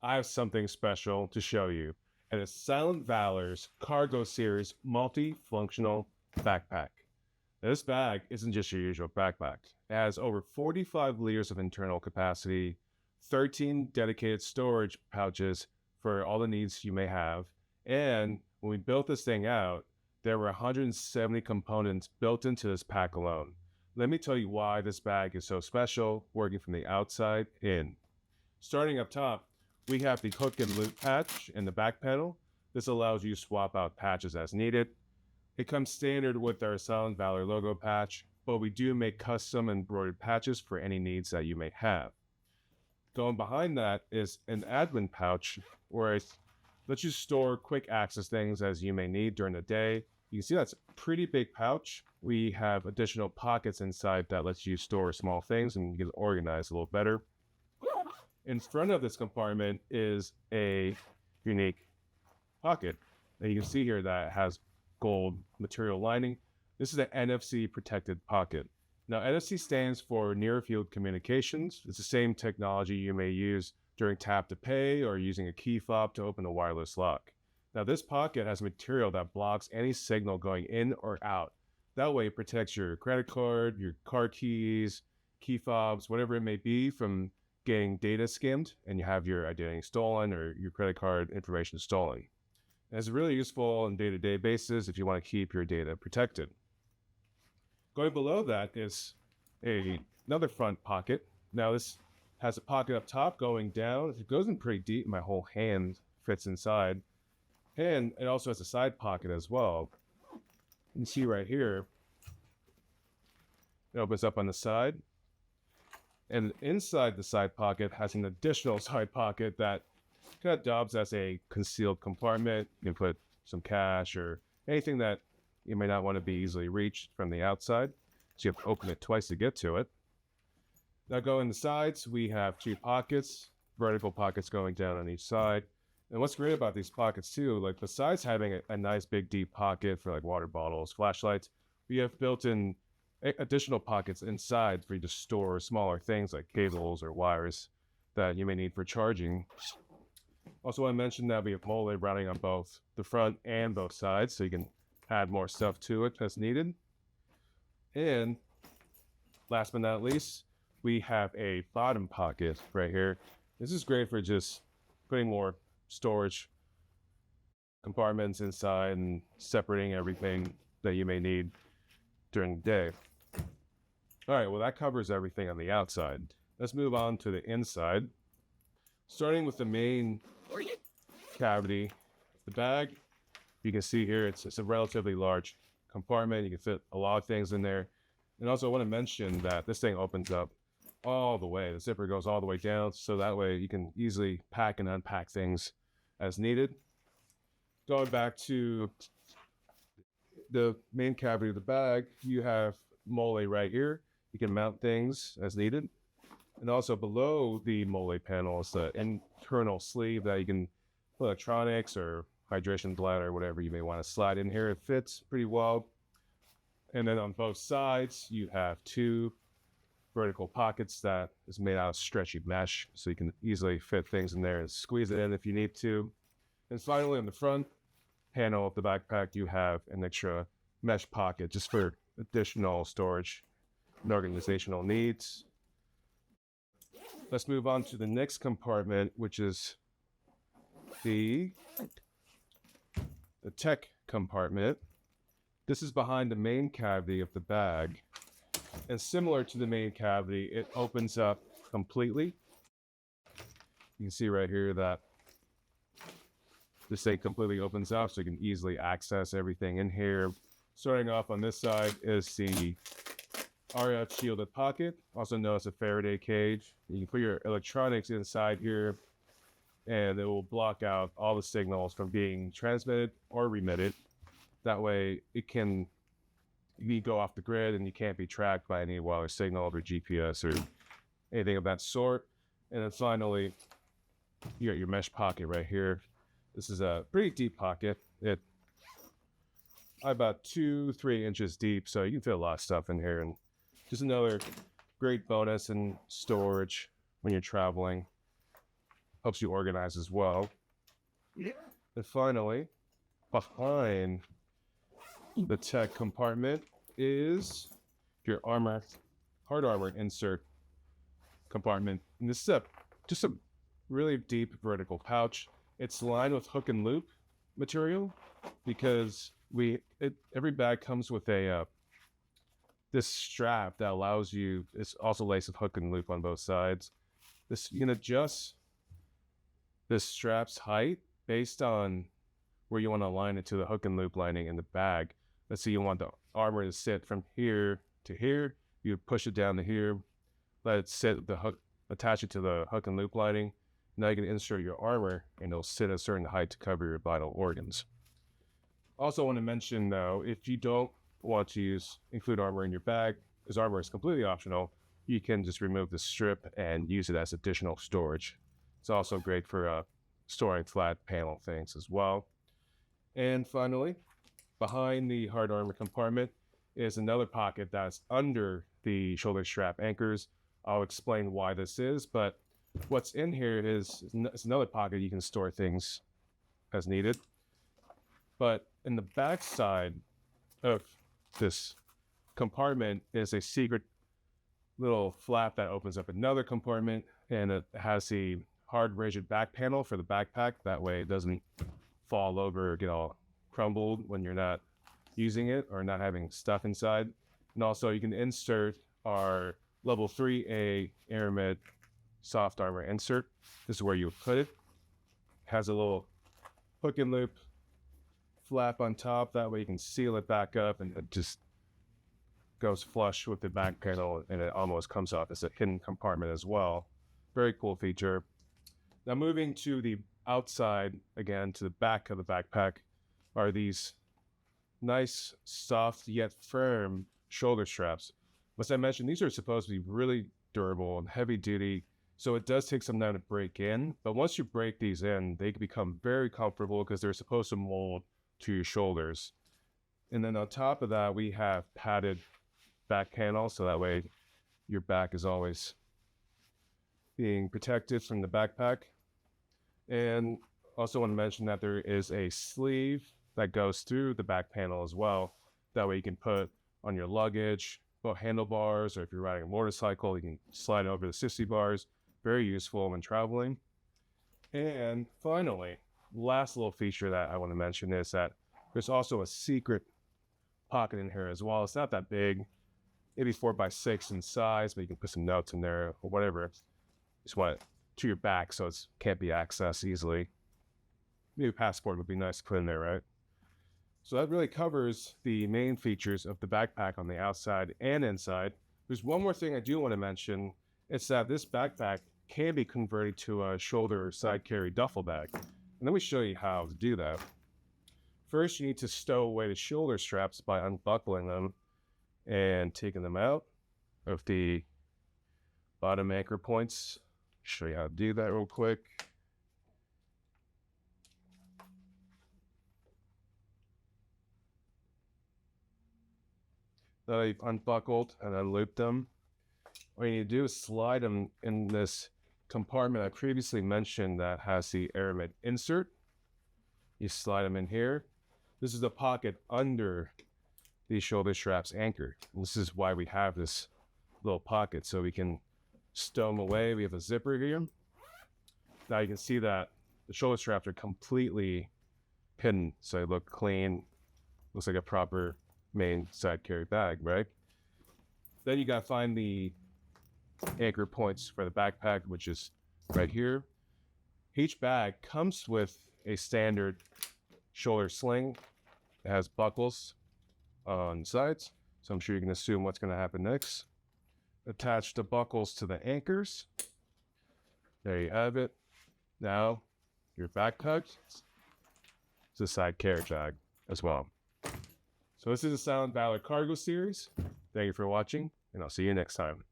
I have something special to show you, and it's Silent Valor's CARGO Series multifunctional backpack. Now, this bag isn't just your usual backpack. It has over 45 liters of internal capacity, 13 dedicated storage pouches for all the needs you may have, and when we built this thing out, there were 170 components built into this pack alone. Let me tell you why this bag is so special, working from the outside in. Starting up top, we have the hook and loop patch in the back panel. This allows you to swap out patches as needed. It comes standard with our Silent Valor logo patch, but we do make custom embroidered patches for any needs that you may have. Going behind that is an admin pouch where it lets you store quick access things as you may need during the day. You can see that's a pretty big pouch. We have additional pockets inside that lets you store small things and get organized a little better. In front of this compartment is a unique pocket. And you can see here that it has gold material lining. This is an NFC protected pocket. Now, NFC stands for near field communications. It's the same technology you may use during tap to pay or using a key fob to open a wireless lock. Now, this pocket has material that blocks any signal going in or out. That way, it protects your credit card, your car keys, key fobs, whatever it may be, from getting data skimmed and you have your identity stolen or your credit card information stolen. And it's really useful on a day-to-day basis if you want to keep your data protected. Going below that is another front pocket. Now this has a pocket up top going down. It goes in pretty deep. My whole hand fits inside. And it also has a side pocket as well. You can see right here, it opens up on the side. And inside the side pocket has an additional side pocket that kind of doubles as a concealed compartment. You can put some cash or anything that you may not want to be easily reached from the outside. So you have to open it twice to get to it. Now going the sides, we have two pockets, vertical pockets going down on each side. And what's great about these pockets too, like besides having a nice big deep pocket for like water bottles, flashlights, we have built-in additional pockets inside for you to store smaller things like cables or wires that you may need for charging. Also want to mention that we have mole routing on both the front and both sides, so you can add more stuff to it as needed. And last but not least, we have a bottom pocket right here. This is great for just putting more storage compartments inside and separating everything that you may need during the day. All right, well, that covers everything on the outside. Let's move on to the inside. Starting with the main cavity, the bag, you can see here it's a relatively large compartment. You can fit a lot of things in there. And also I want to mention that this thing opens up all the way. The zipper goes all the way down, so that way you can easily pack and unpack things as needed. Going back to the main cavity of the bag, you have mole right here. You can mount things as needed. And also below the mole panel is the internal sleeve that you can put electronics or hydration bladder, whatever you may want to slide in here. It fits pretty well. And then on both sides, you have two vertical pockets that is made out of stretchy mesh, so you can easily fit things in there and squeeze it in if you need to. And finally, on the front panel of the backpack, you have an extra mesh pocket just for additional storage and organizational needs. Let's move on to the next compartment, which is the tech compartment. This is behind the main cavity of the bag. And similar to the main cavity, it opens up completely. You can see right here that this thing completely opens up, so you can easily access everything in here. Starting off on this side is the RF shielded pocket, also known as a Faraday cage. You can put your electronics inside here, and it will block out all the signals from being transmitted or remitted. That way, you go off the grid and you can't be tracked by any wireless signal or GPS or anything of that sort. And then finally, you got your mesh pocket right here. This is a pretty deep pocket. It's about 2-3 inches deep, so you can fit a lot of stuff in here. And just another great bonus in storage when you're traveling. helps you organize as well. And finally, behind the tech compartment is your armor, hard armor insert compartment. And this is just a really deep vertical pouch. It's lined with hook and loop material because every bag comes with this strap that allows you. It's also laced with hook and loop on both sides. You can adjust this strap's height based on where you want to align it to the hook and loop lining in the bag. Let's say you want the armor to sit from here to here. You push it down to here, let it sit, attach it to the hook and loop lining. Now you can insert your armor and it'll sit at a certain height to cover your vital organs. Also want to mention though, if you don't want to include armor in your bag, because armor is completely optional, you can just remove the strip and use it as additional storage. It's also great for storing flat panel things as well. And finally, behind the hard armor compartment is another pocket that's under the shoulder strap anchors. I'll explain why this is, but what's in here is another pocket you can store things as needed. But in the back side of this compartment is a secret little flap that opens up another compartment, and it has the hard rigid back panel for the backpack. That way it doesn't fall over or get all crumbled when you're not using it or not having stuff inside. And also you can insert our level 3A Aramid soft armor insert. This is where you would put it. Has a little hook and loop flap on top. That way you can seal it back up and it just goes flush with the back panel, and it almost comes off as a hidden compartment as well. Very cool feature. Now moving to the outside, again to the back of the backpack, are these nice, soft yet firm shoulder straps. As I mentioned, these are supposed to be really durable and heavy duty, so it does take some time to break in. But once you break these in, they can become very comfortable because they're supposed to mold to your shoulders. And then on top of that, we have padded back panels, so that way your back is always being protected from the backpack. And also want to mention that there is a sleeve that goes through the back panel as well. That way you can put on your luggage, both handlebars, or if you're riding a motorcycle, you can slide over the sissy bars. Very useful when traveling. And finally, last little feature that I want to mention is that there's also a secret pocket in here as well. It's not that big, maybe 4x6 in size, but you can put some notes in there or whatever. Just want it to your back so it can't be accessed easily. Maybe a passport would be nice to put in there, right? So that really covers the main features of the backpack on the outside and inside. There's one more thing I do want to mention. It's that this backpack can be converted to a shoulder or side carry duffel bag. And let me show you how to do that. First, you need to stow away the shoulder straps by unbuckling them and taking them out of the bottom anchor points. Show you how to do that real quick. Now you've unbuckled and unlooped them. What you need to do is slide them in this compartment I previously mentioned that has the Aramid insert. You slide them in here. This is the pocket under the shoulder straps anchor. And this is why we have this little pocket, so we can stow them away. We have a zipper here. Now you can see that the shoulder straps are completely hidden, so they look clean. Looks like a proper main side carry bag, right? Then you got to find the anchor points for the backpack, which is right here. Each bag comes with a standard shoulder sling. It has buckles on the sides, so I'm sure you can assume what's going to happen next. Attach the buckles to the anchors. There you have it. Now your backpack is a side carry bag as well. So this is the Silent Valor CARGO Series. Thank you for watching, and I'll see you next time.